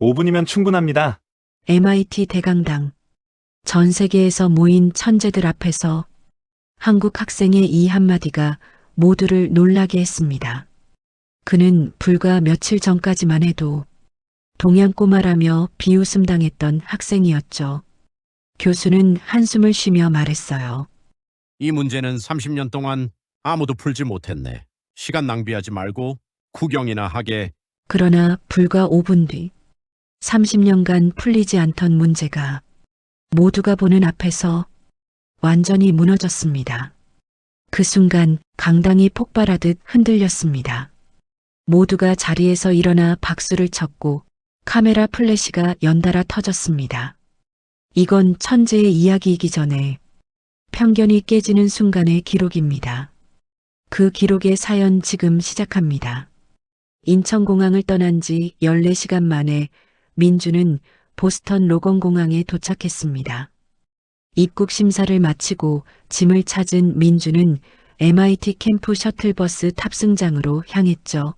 5분이면 충분합니다. MIT 대강당. 전 세계에서 모인 천재들 앞에서 한국 학생의 이 한마디가 모두를 놀라게 했습니다. 그는 불과 며칠 전까지만 해도 동양 꼬마라며 비웃음 당했던 학생이었죠. 교수는 한숨을 쉬며 말했어요. 이 문제는 30년 동안 아무도 풀지 못했네. 시간 낭비하지 말고 구경이나 하게. 그러나 불과 5분 뒤 30년간 풀리지 않던 문제가 모두가 보는 앞에서 완전히 무너졌습니다. 그 순간 강당이 폭발하듯 흔들렸습니다. 모두가 자리에서 일어나 박수를 쳤고 카메라 플래시가 연달아 터졌습니다. 이건 천재의 이야기이기 전에 편견이 깨지는 순간의 기록입니다. 그 기록의 사연 지금 시작합니다. 인천공항을 떠난 지 14시간 만에 민주는 보스턴 로건공항에 도착했습니다. 입국 심사를 마치고 짐을 찾은 민주는 MIT 캠프 셔틀버스 탑승장으로 향했죠.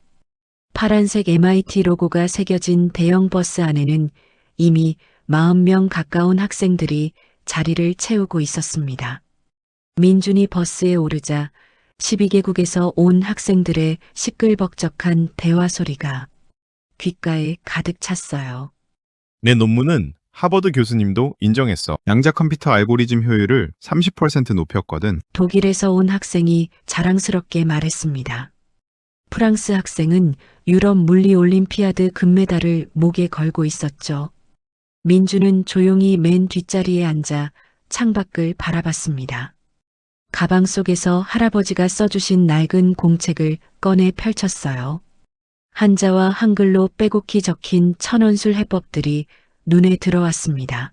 파란색 MIT 로고가 새겨진 대형 버스 안에는 이미 40명 가까운 학생들이 자리를 채우고 있었습니다. 민준이 버스에 오르자 12개국에서 온 학생들의 시끌벅적한 대화 소리가 귓가에 가득 찼어요. 내 논문은 하버드 교수님도 인정했어. 양자 컴퓨터 알고리즘 효율을 30% 높였거든. 독일에서 온 학생이 자랑스럽게 말했습니다. 프랑스 학생은 유럽 물리 올림피아드 금메달을 목에 걸고 있었죠. 민주는 조용히 맨 뒷자리에 앉아 창밖을 바라봤습니다. 가방 속에서 할아버지가 써주신 낡은 공책을 꺼내 펼쳤어요. 한자와 한글로 빼곡히 적힌 천원술 해법들이 눈에 들어왔습니다.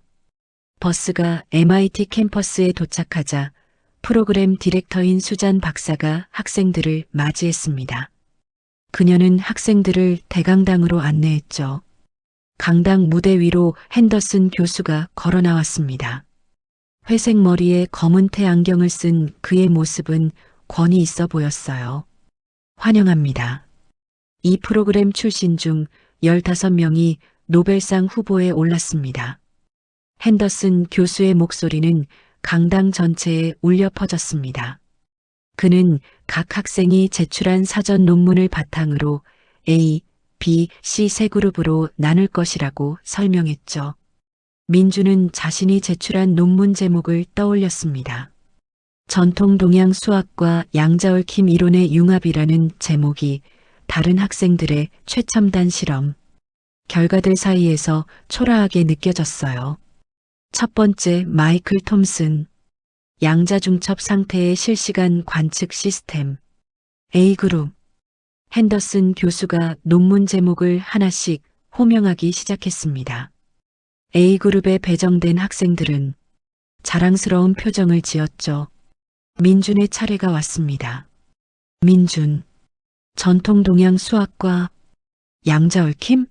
버스가 MIT 캠퍼스에 도착하자 프로그램 디렉터인 수잔 박사가 학생들을 맞이했습니다. 그녀는 학생들을 대강당으로 안내했죠. 강당 무대 위로 핸더슨 교수가 걸어 나왔습니다. 회색 머리에 검은 테 안경을 쓴 그의 모습은 권위 있어 보였어요. 환영합니다. 이 프로그램 출신 중 15명이 노벨상 후보에 올랐습니다. 핸더슨 교수의 목소리는 강당 전체에 울려 퍼졌습니다. 그는 각 학생이 제출한 사전 논문을 바탕으로 A, B, C 세 그룹으로 나눌 것이라고 설명했죠. 민주는 자신이 제출한 논문 제목을 떠올렸습니다. 전통 동양 수학과 양자얽힘 이론의 융합이라는 제목이 다른 학생들의 최첨단 실험, 결과들 사이에서 초라하게 느껴졌어요. 첫 번째, 마이클 톰슨, 양자중첩 상태의 실시간 관측 시스템, A그룹. 핸더슨 교수가 논문 제목을 하나씩 호명하기 시작했습니다. A그룹에 배정된 학생들은 자랑스러운 표정을 지었죠. 민준의 차례가 왔습니다. 민준, 전통 동양 수학과 양자얽힘?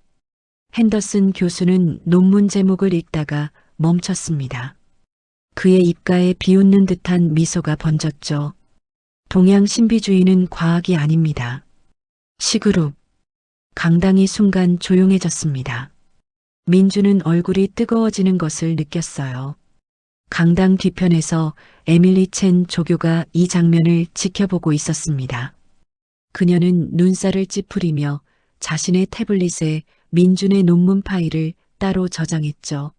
핸더슨 교수는 논문 제목을 읽다가 멈췄습니다. 그의 입가에 비웃는 듯한 미소가 번졌죠. 동양 신비주의는 과학이 아닙니다. C그룹. 강당이 순간 조용해졌습니다. 민주는 얼굴이 뜨거워지는 것을 느꼈어요. 강당 뒤편에서 에밀리 첸 조교가 이 장면을 지켜보고 있었습니다. 그녀는 눈살을 찌푸리며 자신의 태블릿에 민준의 논문 파일을 따로 저장했죠.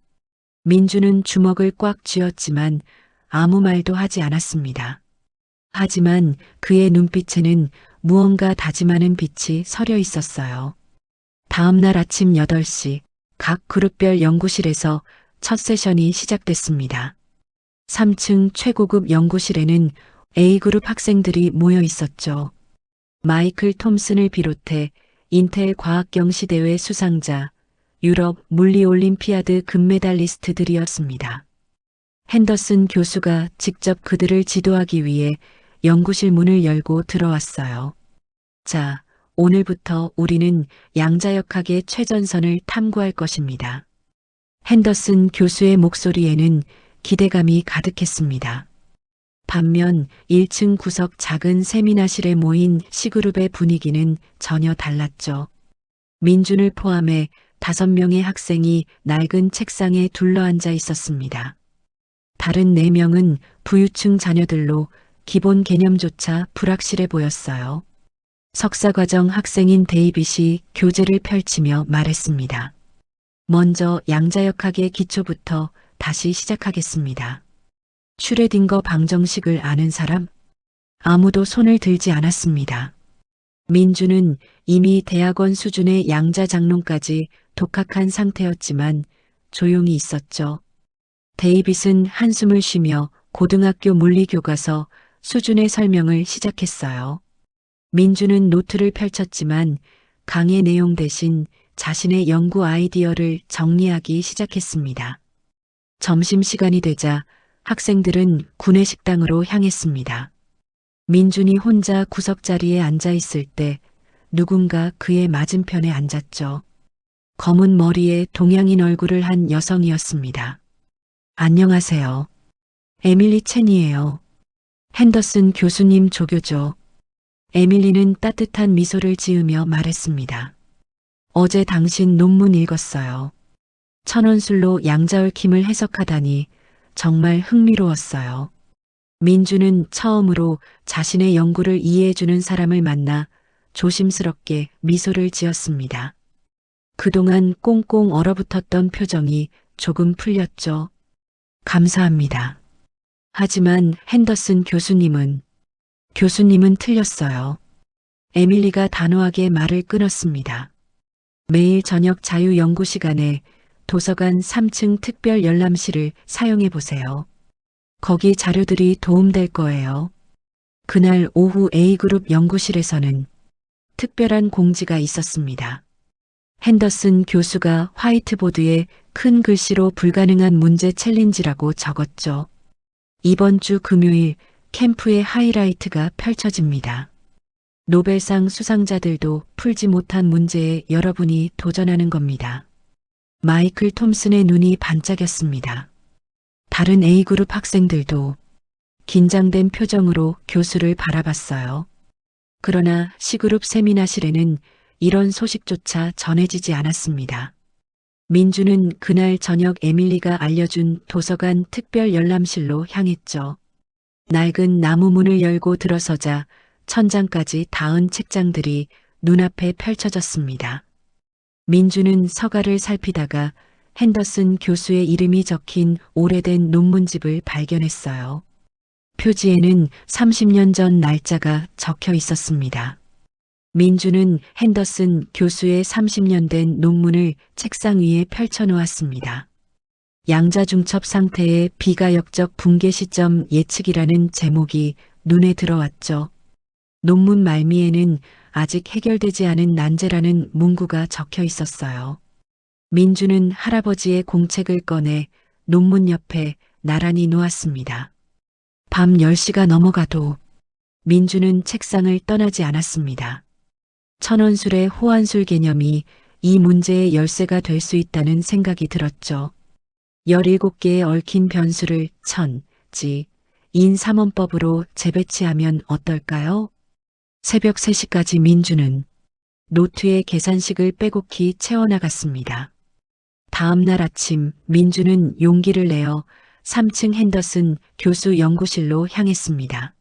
민준은 주먹을 꽉 쥐었지만 아무 말도 하지 않았습니다. 하지만 그의 눈빛에는 무언가 다짐하는 빛이 서려 있었어요. 다음 날 아침 8시 각 그룹별 연구실에서 첫 세션이 시작됐습니다. 3층 최고급 연구실에는 A그룹 학생들이 모여 있었죠. 마이클 톰슨을 비롯해 인텔 과학경시대회 수상자, 유럽 물리올림피아드 금메달리스트들이었습니다. 핸더슨 교수가 직접 그들을 지도하기 위해 연구실 문을 열고 들어왔어요. 자, 오늘부터 우리는 양자역학의 최전선을 탐구할 것입니다. 핸더슨 교수의 목소리에는 기대감이 가득했습니다. 반면 1층 구석 작은 세미나실에 모인 C그룹의 분위기는 전혀 달랐죠. 민준을 포함해 5명의 학생이 낡은 책상에 둘러앉아 있었습니다. 다른 4명은 부유층 자녀들로 기본 개념조차 불확실해 보였어요. 석사과정 학생인 데이빗이 교재를 펼치며 말했습니다. 먼저 양자역학의 기초부터 다시 시작하겠습니다. 슈레딩거 방정식을 아는 사람? 아무도 손을 들지 않았습니다. 민주는 이미 대학원 수준의 양자장론까지 독학한 상태였지만 조용히 있었죠. 데이빗은 한숨을 쉬며 고등학교 물리교과서 수준의 설명을 시작했어요. 민주는 노트를 펼쳤지만 강의 내용 대신 자신의 연구 아이디어를 정리하기 시작했습니다. 점심시간이 되자 학생들은 구내식당으로 향했습니다. 민준이 혼자 구석자리에 앉아 있을 때 누군가 그의 맞은편에 앉았죠. 검은 머리에 동양인 얼굴을 한 여성이었습니다. 안녕하세요. 에밀리 첸이에요. 핸더슨 교수님 조교죠. 에밀리는 따뜻한 미소를 지으며 말했습니다. 어제 당신 논문 읽었어요. 천원술로 양자얽힘을 해석하다니 정말 흥미로웠어요. 민주는 처음으로 자신의 연구를 이해해주는 사람을 만나 조심스럽게 미소를 지었습니다. 그동안 꽁꽁 얼어붙었던 표정이 조금 풀렸죠. 감사합니다. 하지만 핸더슨 교수님은 틀렸어요. 에밀리가 단호하게 말을 끊었습니다. 매일 저녁 자유연구 시간에 도서관 3층 특별 열람실을 사용해 보세요. 거기 자료들이 도움될 거예요. 그날 오후 A그룹 연구실에서는 특별한 공지가 있었습니다. 핸더슨 교수가 화이트보드에 큰 글씨로 불가능한 문제 챌린지라고 적었죠. 이번 주 금요일 캠프의 하이라이트가 펼쳐집니다. 노벨상 수상자들도 풀지 못한 문제에 여러분이 도전하는 겁니다. 마이클 톰슨의 눈이 반짝였습니다. 다른 A그룹 학생들도 긴장된 표정으로 교수를 바라봤어요. 그러나 C그룹 세미나실에는 이런 소식조차 전해지지 않았습니다. 민주는 그날 저녁 에밀리가 알려준 도서관 특별 열람실로 향했죠. 낡은 나무 문을 열고 들어서자 천장까지 닿은 책장들이 눈앞에 펼쳐졌습니다. 민주는 서가를 살피다가 핸더슨 교수의 이름이 적힌 오래된 논문집을 발견했어요. 표지에는 30년 전 날짜가 적혀 있었습니다. 민주는 핸더슨 교수의 30년 된 논문을 책상 위에 펼쳐놓았습니다. 양자중첩 상태의 비가역적 붕괴 시점 예측이라는 제목이 눈에 들어왔죠. 논문 말미에는 아직 해결되지 않은 난제라는 문구가 적혀 있었어요. 민주는 할아버지의 공책을 꺼내 논문 옆에 나란히 놓았습니다. 밤 10시가 넘어가도 민주는 책상을 떠나지 않았습니다. 천원술의 호환술 개념이 이 문제의 열쇠가 될 수 있다는 생각이 들었죠. 17개의 얽힌 변수를 천, 지, 인 3원법으로 재배치하면 어떨까요? 새벽 3시까지 민주는 노트에 계산식을 빼곡히 채워나갔습니다. 다음 날 아침 민주는 용기를 내어 3층 핸더슨 교수 연구실로 향했습니다.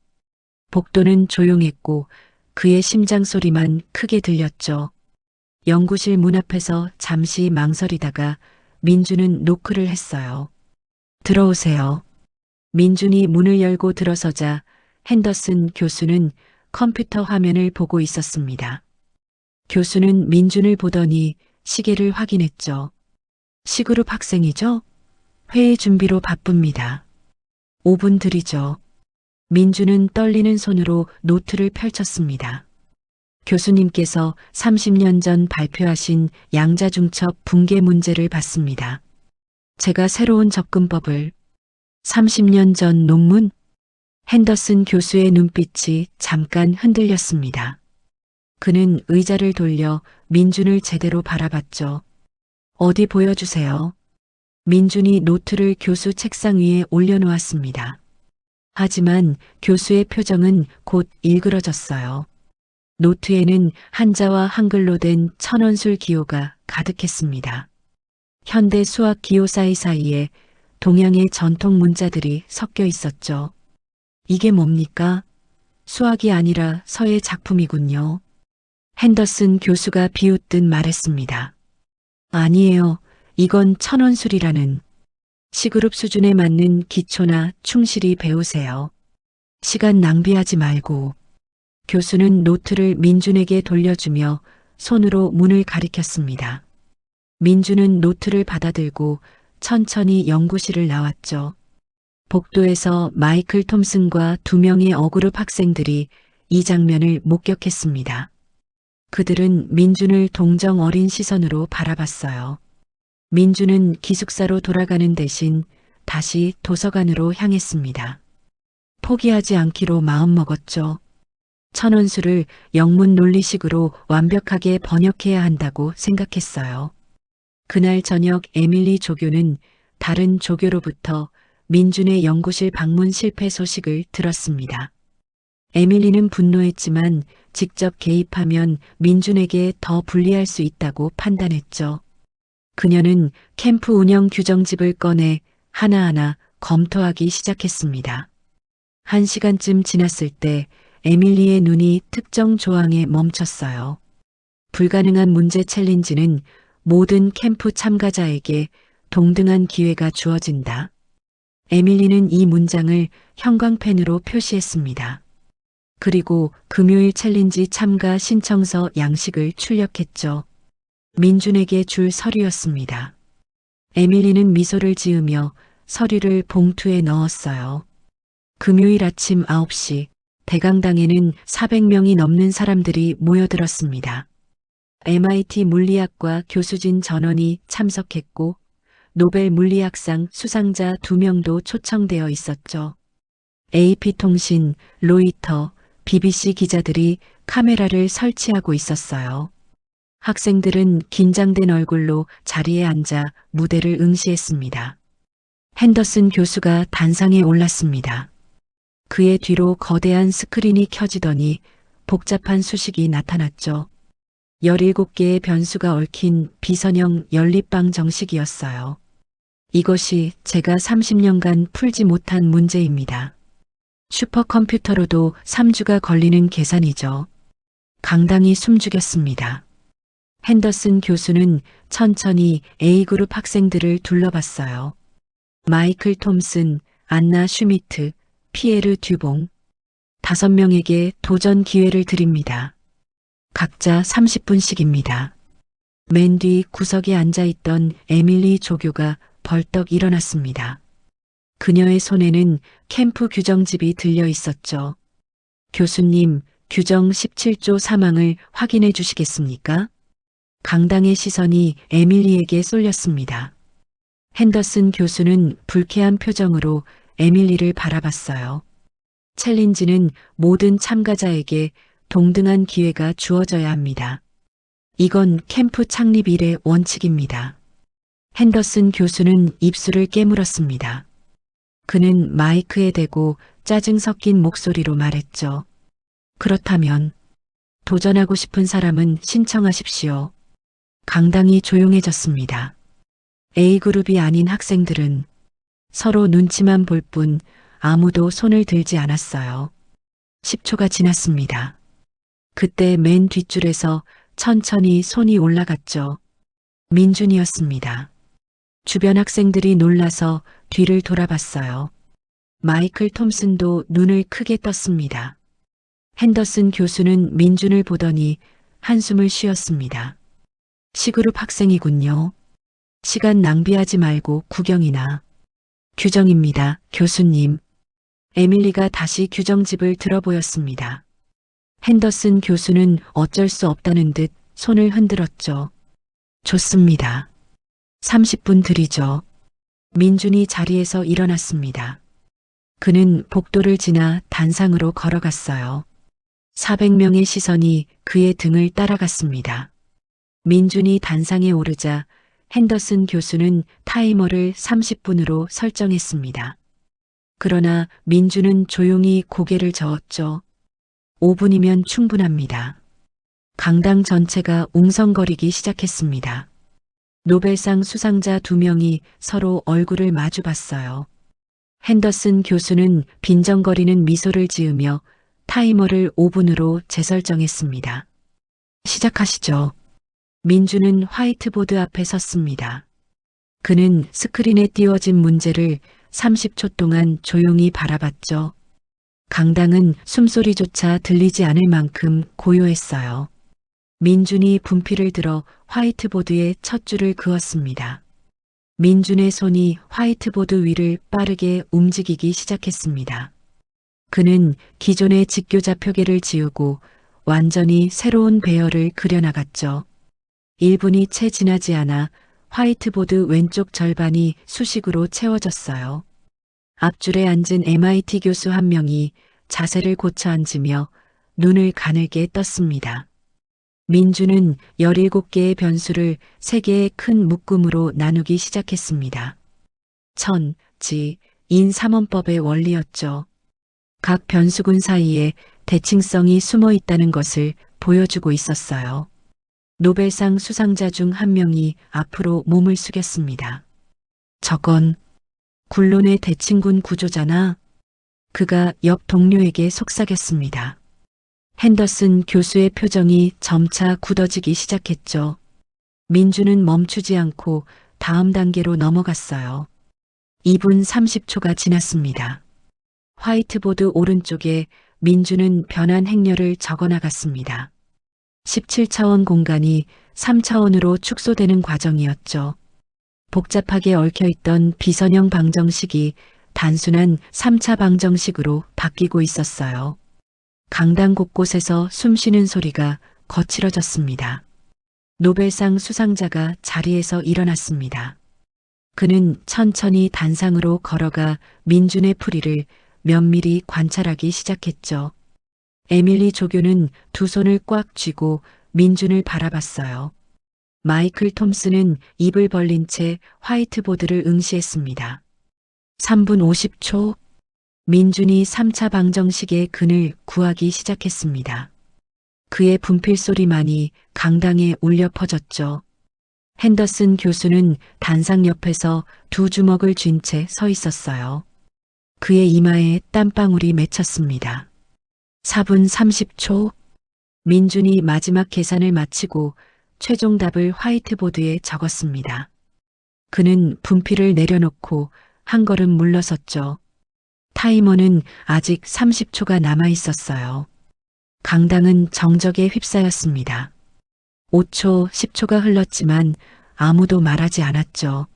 복도는 조용했고 그의 심장 소리만 크게 들렸죠. 연구실 문 앞에서 잠시 망설이다가 민주는 노크를 했어요. 들어오세요. 민준이 문을 열고 들어서자 핸더슨 교수는 컴퓨터 화면을 보고 있었습니다. 교수는 민준을 보더니 시계를 확인했죠. C그룹 학생이죠? 회의 준비로 바쁩니다. 5분 드리죠. 민준은 떨리는 손으로 노트를 펼쳤습니다. 교수님께서 30년 전 발표하신 양자중첩 붕괴 문제를 봤습니다. 제가 새로운 접근법을 30년 전 논문? 핸더슨 교수의 눈빛이 잠깐 흔들렸습니다. 그는 의자를 돌려 민준을 제대로 바라봤죠. 어디 보여주세요. 민준이 노트를 교수 책상 위에 올려놓았습니다. 하지만 교수의 표정은 곧 일그러졌어요. 노트에는 한자와 한글로 된 천원술 기호가 가득했습니다. 현대 수학 기호 사이사이에 동양의 전통 문자들이 섞여 있었죠. 이게 뭡니까? 수학이 아니라 서예 작품이군요. 핸더슨 교수가 비웃듯 말했습니다. 아니에요. 이건 천원술이라는. C그룹 수준에 맞는 기초나 충실히 배우세요. 시간 낭비하지 말고. 교수는 노트를 민준에게 돌려주며 손으로 문을 가리켰습니다. 민준은 노트를 받아들고 천천히 연구실을 나왔죠. 복도에서 마이클 톰슨과 2명의 어그룹 학생들이 이 장면을 목격했습니다. 그들은 민준을 동정 어린 시선으로 바라봤어요. 민준은 기숙사로 돌아가는 대신 다시 도서관으로 향했습니다. 포기하지 않기로 마음먹었죠. 천원술을 영문 논리식으로 완벽하게 번역해야 한다고 생각했어요. 그날 저녁 에밀리 조교는 다른 조교로부터 민준의 연구실 방문 실패 소식을 들었습니다. 에밀리는 분노했지만 직접 개입하면 민준에게 더 불리할 수 있다고 판단했죠. 그녀는 캠프 운영 규정집을 꺼내 하나하나 검토하기 시작했습니다. 1시간쯤 지났을 때 에밀리의 눈이 특정 조항에 멈췄어요. 불가능한 문제 챌린지는 모든 캠프 참가자에게 동등한 기회가 주어진다. 에밀리는 이 문장을 형광펜으로 표시했습니다. 그리고 금요일 챌린지 참가 신청서 양식을 출력했죠. 민준에게 줄 서류였습니다. 에밀리는 미소를 지으며 서류를 봉투에 넣었어요. 금요일 아침 9시 대강당에는 400명이 넘는 사람들이 모여들었습니다. MIT 물리학과 교수진 전원이 참석했고 노벨 물리학상 수상자 2명도 초청되어 있었죠. AP통신, 로이터, BBC 기자들이 카메라를 설치하고 있었어요. 학생들은 긴장된 얼굴로 자리에 앉아 무대를 응시했습니다. 핸더슨 교수가 단상에 올랐습니다. 그의 뒤로 거대한 스크린이 켜지더니 복잡한 수식이 나타났죠. 17개의 변수가 얽힌 비선형 연립방 정식이었어요. 이것이 제가 30년간 풀지 못한 문제입니다. 슈퍼컴퓨터로도 3주가 걸리는 계산이죠. 강당이 숨죽였습니다. 핸더슨 교수는 천천히 A그룹 학생들을 둘러봤어요. 마이클 톰슨, 안나 슈미트, 피에르 듀봉. 5명에게 도전 기회를 드립니다. 각자 30분씩입니다. 맨 뒤 구석에 앉아있던 에밀리 조교가 벌떡 일어났습니다. 그녀의 손에는 캠프 규정집이 들려 있었죠. 교수님, 규정 17조 3항을 확인해 주시겠습니까? 강당의 시선이 에밀리에게 쏠렸습니다. 핸더슨 교수는 불쾌한 표정으로 에밀리를 바라봤어요. 챌린지는 모든 참가자에게 동등한 기회가 주어져야 합니다. 이건 캠프 창립 이래 원칙입니다. 핸더슨 교수는 입술을 깨물었습니다. 그는 마이크에 대고 짜증 섞인 목소리로 말했죠. 그렇다면 도전하고 싶은 사람은 신청하십시오. 강당이 조용해졌습니다. A그룹이 아닌 학생들은 서로 눈치만 볼 뿐 아무도 손을 들지 않았어요. 10초가 지났습니다. 그때 맨 뒷줄에서 천천히 손이 올라갔죠. 민준이었습니다. 주변 학생들이 놀라서 뒤를 돌아봤어요. 마이클 톰슨도 눈을 크게 떴습니다. 핸더슨 교수는 민준을 보더니 한숨을 쉬었습니다. C그룹 학생이군요. 시간 낭비하지 말고 구경이나. 규정입니다, 교수님. 에밀리가 다시 규정집을 들어보였습니다. 핸더슨 교수는 어쩔 수 없다는 듯 손을 흔들었죠. 좋습니다. 30분 드리죠. 민준이 자리에서 일어났습니다. 그는 복도를 지나 단상으로 걸어갔어요. 400명의 시선이 그의 등을 따라갔습니다. 민준이 단상에 오르자 핸더슨 교수는 타이머를 30분으로 설정했습니다. 그러나 민준은 조용히 고개를 저었죠. 5분이면 충분합니다. 강당 전체가 웅성거리기 시작했습니다. 노벨상 수상자 2명이 서로 얼굴을 마주 봤어요. 핸더슨 교수는 빈정거리는 미소를 지으며 타이머를 5분으로 재설정했습니다. 시작하시죠. 민주는 화이트보드 앞에 섰습니다. 그는 스크린에 띄워진 문제를 30초 동안 조용히 바라봤죠. 강당은 숨소리조차 들리지 않을 만큼 고요했어요. 민준이 분필을 들어 화이트보드에 첫 줄을 그었습니다. 민준의 손이 화이트보드 위를 빠르게 움직이기 시작했습니다. 그는 기존의 직교자 표계를 지우고 완전히 새로운 배열을 그려나갔죠. 1분이 채 지나지 않아 화이트보드 왼쪽 절반이 수식으로 채워졌어요. 앞줄에 앉은 MIT 교수 한 명이 자세를 고쳐 앉으며 눈을 가늘게 떴습니다. 민주는 17개의 변수를 3개의 큰 묶음으로 나누기 시작했습니다. 천, 지, 인 3원법의 원리였죠. 각 변수군 사이에 대칭성이 숨어 있다는 것을 보여주고 있었어요. 노벨상 수상자 중 한 명이 앞으로 몸을 숙였습니다. 저건 굴론의 대칭군 구조잖아. 그가 옆 동료에게 속삭였습니다. 핸더슨 교수의 표정이 점차 굳어지기 시작했죠. 민주는 멈추지 않고 다음 단계로 넘어갔어요. 2분 30초가 지났습니다. 화이트보드 오른쪽에 민주는 변환 행렬을 적어나갔습니다. 17차원 공간이 3차원으로 축소되는 과정이었죠. 복잡하게 얽혀있던 비선형 방정식이 단순한 3차 방정식으로 바뀌고 있었어요. 강당 곳곳에서 숨쉬는 소리가 거칠어졌습니다. 노벨상 수상자가 자리에서 일어났습니다. 그는 천천히 단상으로 걸어가 민준의 풀이를 면밀히 관찰하기 시작했죠. 에밀리 조교는 두 손을 꽉 쥐고 민준을 바라봤어요. 마이클 톰슨은 입을 벌린 채 화이트보드를 응시했습니다. 3분 50초. 민준이 3차 방정식의 근을 구하기 시작했습니다. 그의 분필 소리만이 강당에 울려 퍼졌죠. 핸더슨 교수는 단상 옆에서 두 주먹을 쥔 채 서 있었어요. 그의 이마에 땀방울이 맺혔습니다. 4분 30초. 민준이 마지막 계산을 마치고 최종 답을 화이트보드에 적었습니다. 그는 분필을 내려놓고 한 걸음 물러섰죠. 타이머는 아직 30초가 남아 있었어요. 강당은 정적에 휩싸였습니다. 5초, 10초가 흘렀지만 아무도 말하지 않았죠.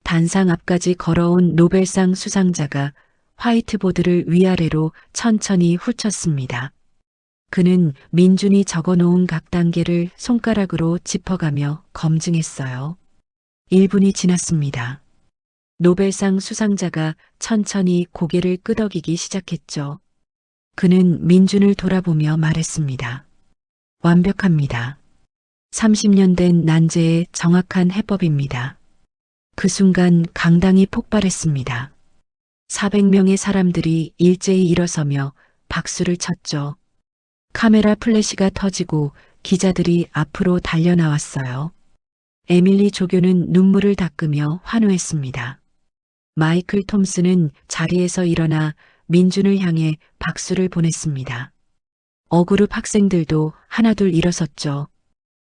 단상 앞까지 걸어온 노벨상 수상자가 화이트보드를 위아래로 천천히 훑쳤습니다. 그는 민준이 적어놓은 각 단계를 손가락으로 짚어가며 검증했어요. 1분이 지났습니다. 노벨상 수상자가 천천히 고개를 끄덕이기 시작했죠. 그는 민준을 돌아보며 말했습니다. 완벽합니다. 30년 된 난제의 정확한 해법입니다. 그 순간 강당이 폭발했습니다. 400명의 사람들이 일제히 일어서며 박수를 쳤죠. 카메라 플래시가 터지고 기자들이 앞으로 달려나왔어요. 에밀리 조교는 눈물을 닦으며 환호했습니다. 마이클 톰슨은 자리에서 일어나 민준을 향해 박수를 보냈습니다. 어그룹 학생들도 하나둘 일어섰죠.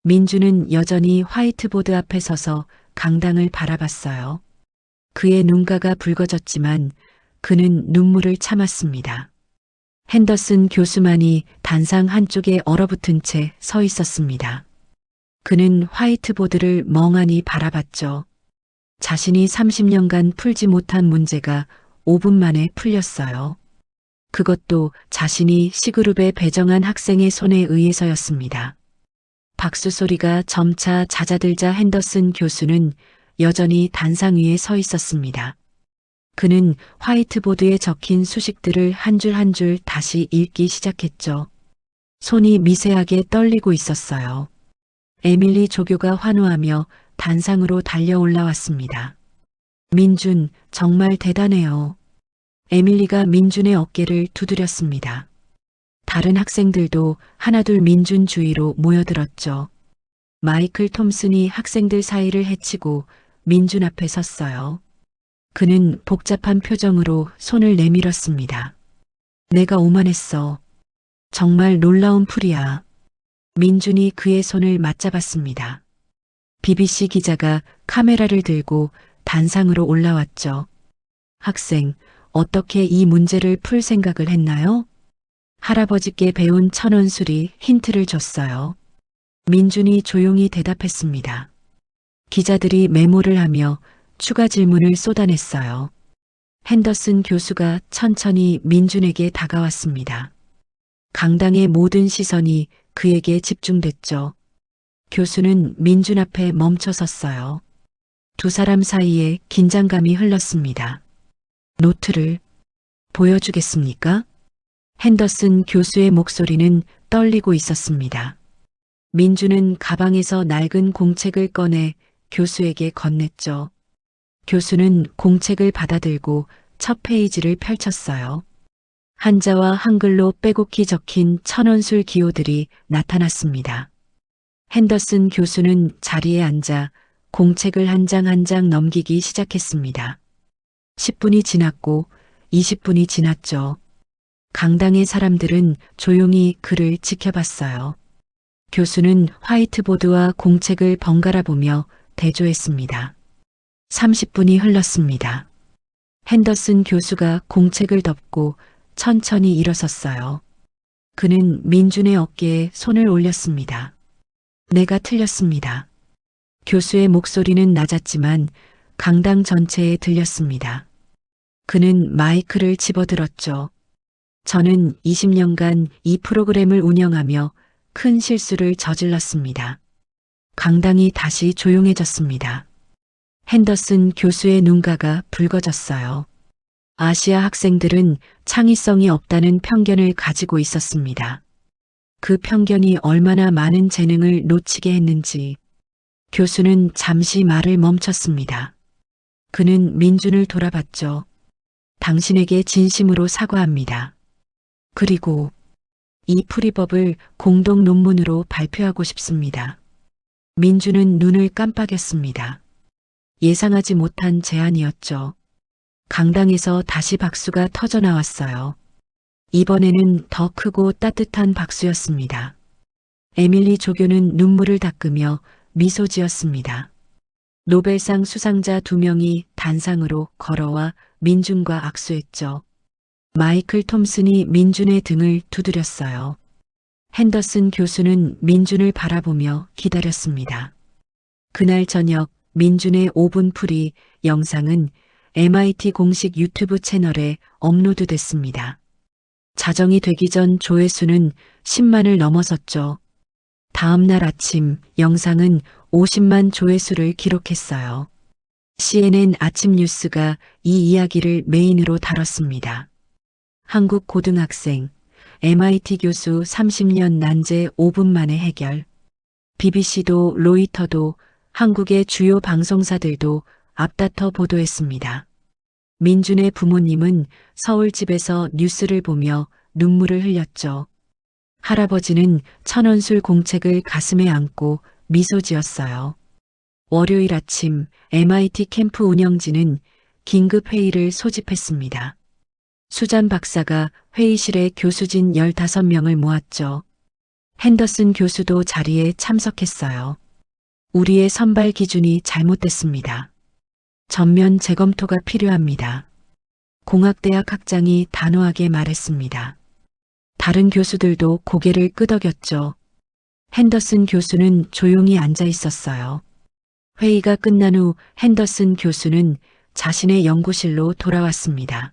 민준은 여전히 화이트보드 앞에 서서 강당을 바라봤어요. 그의 눈가가 붉어졌지만 그는 눈물을 참았습니다. 핸더슨 교수만이 단상 한쪽에 얼어붙은 채 서 있었습니다. 그는 화이트보드를 멍하니 바라봤죠. 자신이 30년간 풀지 못한 문제가 5분 만에 풀렸어요. 그것도 자신이 C그룹에 배정한 학생의 손에 의해서였습니다. 박수 소리가 점차 잦아들자 핸더슨 교수는 여전히 단상 위에 서 있었습니다. 그는 화이트보드에 적힌 수식들을 한 줄 한 줄 다시 읽기 시작했죠. 손이 미세하게 떨리고 있었어요. 에밀리 조교가 환호하며 단상으로 달려 올라왔습니다. 민준, 정말 대단해요. 에밀리가 민준의 어깨를 두드렸습니다. 다른 학생들도 하나둘 민준 주위로 모여들었죠. 마이클 톰슨이 학생들 사이를 헤치고 민준 앞에 섰어요. 그는 복잡한 표정으로 손을 내밀었습니다. 내가 오만했어. 정말 놀라운 풀이야. 민준이 그의 손을 맞잡았습니다. BBC 기자가 카메라를 들고 단상으로 올라왔죠. 학생, 어떻게 이 문제를 풀 생각을 했나요? 할아버지께 배운 천원술이 힌트를 줬어요. 민준이 조용히 대답했습니다. 기자들이 메모를 하며 추가 질문을 쏟아냈어요. 핸더슨 교수가 천천히 민준에게 다가왔습니다. 강당의 모든 시선이 그에게 집중됐죠. 교수는 민준 앞에 멈춰 섰어요. 두 사람 사이에 긴장감이 흘렀습니다. 노트를 보여주겠습니까? 핸더슨 교수의 목소리는 떨리고 있었습니다. 민준은 가방에서 낡은 공책을 꺼내 교수에게 건넸죠. 교수는 공책을 받아들고 첫 페이지를 펼쳤어요. 한자와 한글로 빼곡히 적힌 천원술 기호들이 나타났습니다. 핸더슨 교수는 자리에 앉아 공책을 한 장 한 장 넘기기 시작했습니다. 10분이 지났고 20분이 지났죠. 강당의 사람들은 조용히 그를 지켜봤어요. 교수는 화이트보드와 공책을 번갈아 보며 대조했습니다. 30분이 흘렀습니다. 핸더슨 교수가 공책을 덮고 천천히 일어섰어요. 그는 민준의 어깨에 손을 올렸습니다. 내가 틀렸습니다. 교수의 목소리는 낮았지만 강당 전체에 들렸습니다. 그는 마이크를 집어들었죠. 저는 20년간 이 프로그램을 운영하며 큰 실수를 저질렀습니다. 강당이 다시 조용해졌습니다. 핸더슨 교수의 눈가가 붉어졌어요. 아시아 학생들은 창의성이 없다는 편견을 가지고 있었습니다. 그 편견이 얼마나 많은 재능을 놓치게 했는지. 교수는 잠시 말을 멈췄습니다. 그는 민준을 돌아봤죠. 당신에게 진심으로 사과합니다. 그리고 이 풀이법을 공동 논문으로 발표하고 싶습니다. 민준은 눈을 깜빡였습니다. 예상하지 못한 제안이었죠. 강당에서 다시 박수가 터져 나왔어요. 이번에는 더 크고 따뜻한 박수였습니다. 에밀리 조교는 눈물을 닦으며 미소 지었습니다. 노벨상 수상자 2명이 단상으로 걸어와 민준과 악수했죠. 마이클 톰슨이 민준의 등을 두드렸어요. 핸더슨 교수는 민준을 바라보며 기다렸습니다. 그날 저녁 민준의 5분 풀이 영상은 MIT 공식 유튜브 채널에 업로드됐습니다. 자정이 되기 전 조회수는 10만을 넘어섰죠. 다음 날 아침 영상은 50만 조회수를 기록했어요. CNN 아침 뉴스가 이 이야기를 메인으로 다뤘습니다. 한국 고등학생, MIT 교수 30년 난제 5분 만에 해결. BBC도 로이터도 한국의 주요 방송사들도 앞다퉈 보도했습니다. 민준의 부모님은 서울집에서 뉴스를 보며 눈물을 흘렸죠. 할아버지는 천원술 공책을 가슴에 안고 미소 지었어요. 월요일 아침 MIT 캠프 운영진은 긴급 회의를 소집했습니다. 수잔 박사가 회의실에 교수진 15명을 모았죠. 핸더슨 교수도 자리에 참석했어요. 우리의 선발 기준이 잘못됐습니다. 전면 재검토가 필요합니다. 공학대학 학장이 단호하게 말했습니다. 다른 교수들도 고개를 끄덕였죠. 핸더슨 교수는 조용히 앉아 있었어요. 회의가 끝난 후 핸더슨 교수는 자신의 연구실로 돌아왔습니다.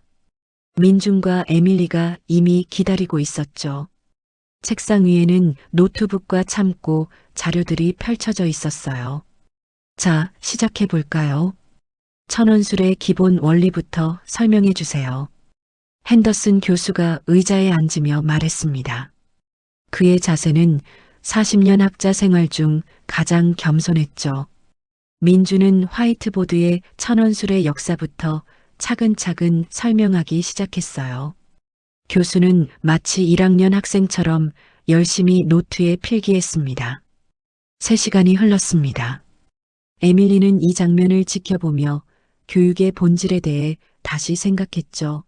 민준과 에밀리가 이미 기다리고 있었죠. 책상 위에는 노트북과 참고 자료들이 펼쳐져 있었어요. 자, 시작해 볼까요? 천원술의 기본 원리부터 설명해 주세요. 핸더슨 교수가 의자에 앉으며 말했습니다. 그의 자세는 40년 학자 생활 중 가장 겸손했죠. 민준은 화이트보드에 천원술의 역사부터 차근차근 설명하기 시작했어요. 교수는 마치 1학년 학생처럼 열심히 노트에 필기했습니다. 3시간이 흘렀습니다. 에밀리는 이 장면을 지켜보며 교육의 본질에 대해 다시 생각했죠.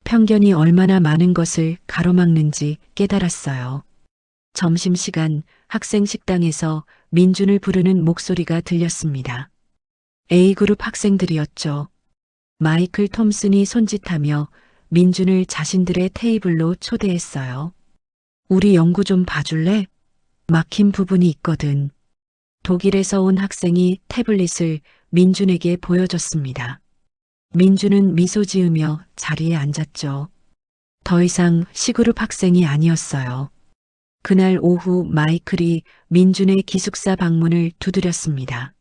편견이 얼마나 많은 것을 가로막는지 깨달았어요. 점심시간 학생 식당에서 민준을 부르는 목소리가 들렸습니다. A그룹 학생들이었죠. 마이클 톰슨이 손짓하며 민준을 자신들의 테이블로 초대했어요. 우리 연구 좀 봐줄래? 막힌 부분이 있거든. 독일에서 온 학생이 태블릿을 민준에게 보여줬습니다. 민준은 미소 지으며 자리에 앉았죠. 더 이상 C그룹 학생이 아니었어요. 그날 오후 마이클이 민준의 기숙사 방문을 두드렸습니다.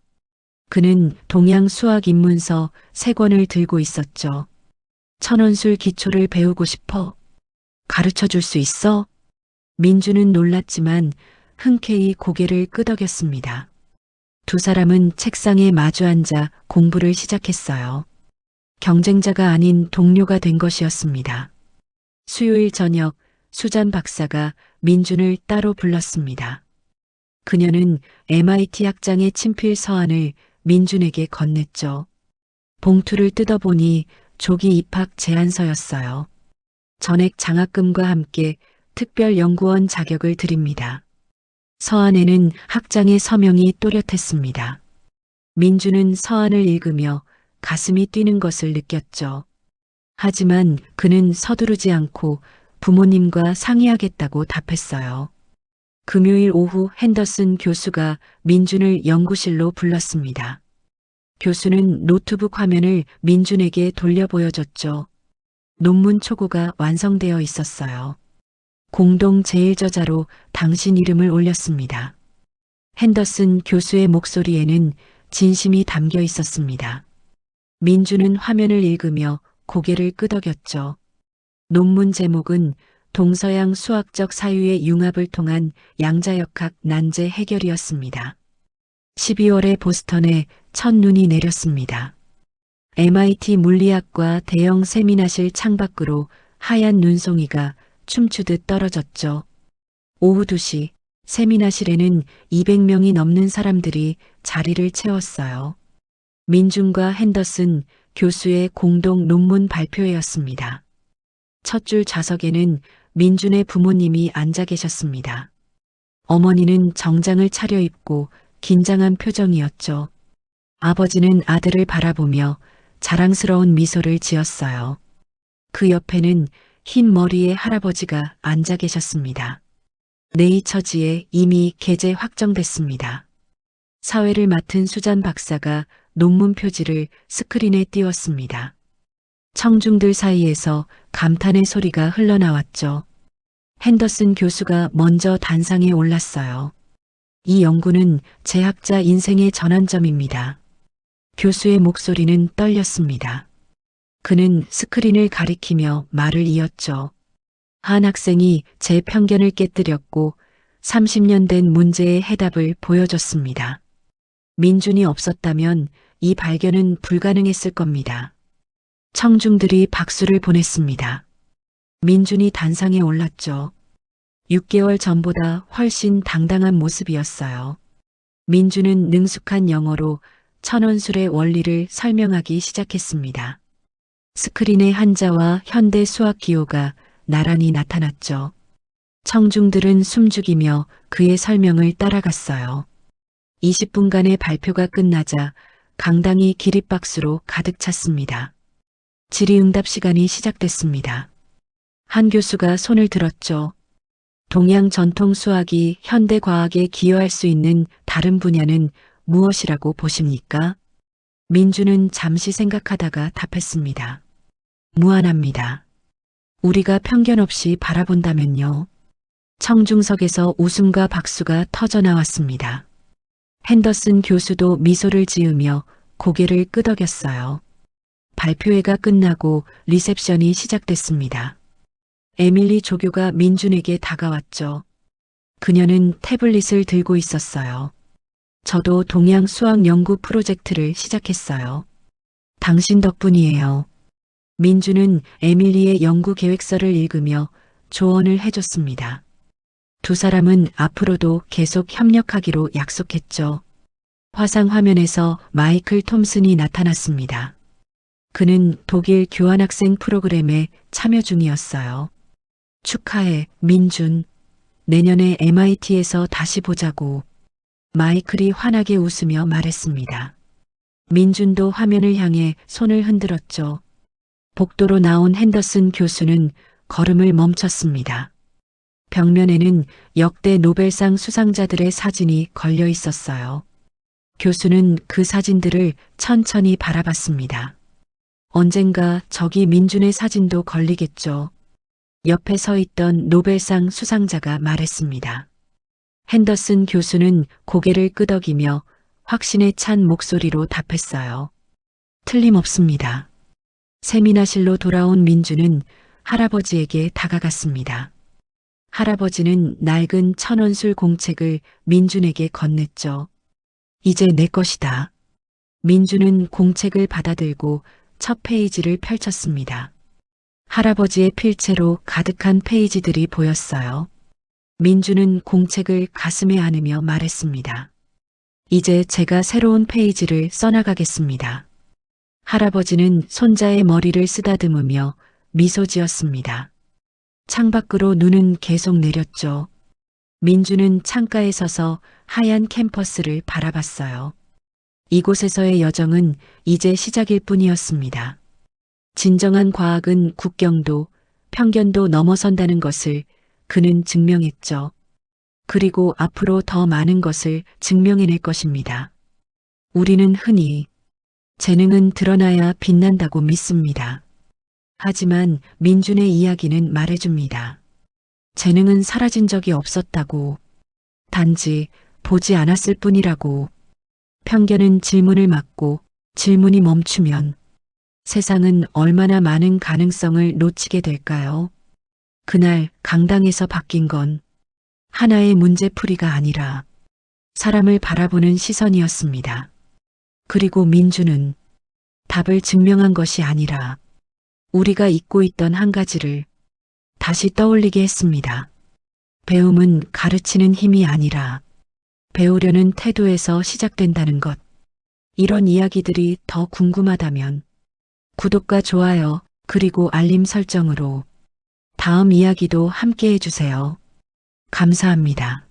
그는 동양 수학 입문서 3권을 들고 있었죠. 천원술 기초를 배우고 싶어? 가르쳐 줄 수 있어? 민준은 놀랐지만 흔쾌히 고개를 끄덕였습니다. 두 사람은 책상에 마주 앉아 공부를 시작했어요. 경쟁자가 아닌 동료가 된 것이었습니다. 수요일 저녁 수잔 박사가 민준을 따로 불렀습니다. 그녀는 MIT 학장의 친필 서한을 민준에게 건넸죠. 봉투를 뜯어보니 조기 입학 제안서였어요. 전액 장학금과 함께 특별연구원 자격을 드립니다. 서한에는 학장의 서명이 또렷했습니다. 민준은 서한을 읽으며 가슴이 뛰는 것을 느꼈죠. 하지만 그는 서두르지 않고 부모님과 상의하겠다고 답했어요. 금요일 오후 핸더슨 교수가 민준을 연구실로 불렀습니다. 교수는 노트북 화면을 민준에게 돌려 보여줬죠. 논문 초고가 완성되어 있었어요. 공동 제일저자로 당신 이름을 올렸습니다. 핸더슨 교수의 목소리에는 진심이 담겨 있었습니다. 민준은 화면을 읽으며 고개를 끄덕였죠. 논문 제목은 동서양 수학적 사유의 융합을 통한 양자역학 난제 해결이었습니다. 12월에 보스턴에 첫눈이 내렸습니다. MIT 물리학과 대형 세미나실 창밖으로 하얀 눈송이가 춤추듯 떨어졌죠. 오후 2시 세미나실에는 200명이 넘는 사람들이 자리를 채웠어요. 민준과 핸더슨 교수의 공동 논문 발표회였습니다. 첫 줄 좌석에는 민준의 부모님이 앉아 계셨습니다. 어머니는 정장을 차려입고 긴장한 표정이었죠. 아버지는 아들을 바라보며 자랑스러운 미소를 지었어요. 그 옆에는 흰 머리의 할아버지가 앉아 계셨습니다. 네이처지에 이미 게재 확정됐습니다. 사회를 맡은 수잔 박사가 논문 표지를 스크린에 띄웠습니다. 청중들 사이에서 감탄의 소리가 흘러나왔죠. 핸더슨 교수가 먼저 단상에 올랐어요. 이 연구는 제학자 인생의 전환점입니다. 교수의 목소리는 떨렸습니다. 그는 스크린을 가리키며 말을 이었죠. 한 학생이 제 편견을 깨뜨렸고 30년 된 문제의 해답을 보여줬습니다. 민준이 없었다면 이 발견은 불가능했을 겁니다. 청중들이 박수를 보냈습니다. 민준이 단상에 올랐죠. 6개월 전보다 훨씬 당당한 모습이었어요. 민준은 능숙한 영어로 천원술의 원리를 설명하기 시작했습니다. 스크린의 한자와 현대 수학 기호가 나란히 나타났죠. 청중들은 숨죽이며 그의 설명을 따라갔어요. 20분간의 발표가 끝나자 강당이 기립박수로 가득 찼습니다. 질의응답 시간이 시작됐습니다. 한 교수가 손을 들었죠. 동양 전통 수학이 현대 과학에 기여할 수 있는 다른 분야는 무엇이라고 보십니까? 민준은 잠시 생각하다가 답했습니다. 무한합니다. 우리가 편견 없이 바라본다면요. 청중석에서 웃음과 박수가 터져나왔습니다. 핸더슨 교수도 미소를 지으며 고개를 끄덕였어요. 발표회가 끝나고 리셉션이 시작됐습니다. 에밀리 조교가 민준에게 다가왔죠. 그녀는 태블릿을 들고 있었어요. 저도 동양 수학 연구 프로젝트를 시작했어요. 당신 덕분이에요. 민주는 에밀리의 연구 계획서를 읽으며 조언을 해줬습니다. 두 사람은 앞으로도 계속 협력하기로 약속했죠. 화상 화면에서 마이클 톰슨이 나타났습니다. 그는 독일 교환학생 프로그램에 참여 중이었어요. 축하해, 민준. 내년에 MIT에서 다시 보자고. 마이클이 환하게 웃으며 말했습니다. 민준도 화면을 향해 손을 흔들었죠. 복도로 나온 핸더슨 교수는 걸음을 멈췄습니다. 벽면에는 역대 노벨상 수상자들의 사진이 걸려 있었어요. 교수는 그 사진들을 천천히 바라봤습니다. 언젠가 저기 민준의 사진도 걸리겠죠. 옆에 서 있던 노벨상 수상자가 말했습니다. 핸더슨 교수는 고개를 끄덕이며 확신에 찬 목소리로 답했어요. 틀림없습니다. 세미나실로 돌아온 민주는 할아버지에게 다가갔습니다. 할아버지는 낡은 천원술 공책을 민준에게 건넸죠. 이제 내 것이다. 민준은 공책을 받아들고 첫 페이지를 펼쳤습니다. 할아버지의 필체로 가득한 페이지들이 보였어요. 민주는 공책을 가슴에 안으며 말했습니다. 이제 제가 새로운 페이지를 써나가겠습니다. 할아버지는 손자의 머리를 쓰다듬으며 미소 지었습니다. 창밖으로 눈은 계속 내렸죠. 민주는 창가에 서서 하얀 캠퍼스를 바라봤어요. 이곳에서의 여정은 이제 시작일 뿐이었습니다. 진정한 과학은 국경도 편견도 넘어선다는 것을 그는 증명했죠. 그리고 앞으로 더 많은 것을 증명해낼 것입니다. 우리는 흔히 재능은 드러나야 빛난다고 믿습니다. 하지만 민준의 이야기는 말해줍니다. 재능은 사라진 적이 없었다고, 단지 보지 않았을 뿐이라고. 편견은 질문을 막고 질문이 멈추면 세상은 얼마나 많은 가능성을 놓치게 될까요? 그날 강당에서 바뀐 건 하나의 문제풀이가 아니라 사람을 바라보는 시선이었습니다. 그리고 민주는 답을 증명한 것이 아니라 우리가 잊고 있던 한 가지를 다시 떠올리게 했습니다. 배움은 가르치는 힘이 아니라 배우려는 태도에서 시작된다는 것. 이런 이야기들이 더 궁금하다면 구독과 좋아요 그리고 알림 설정으로 다음 이야기도 함께 해주세요. 감사합니다.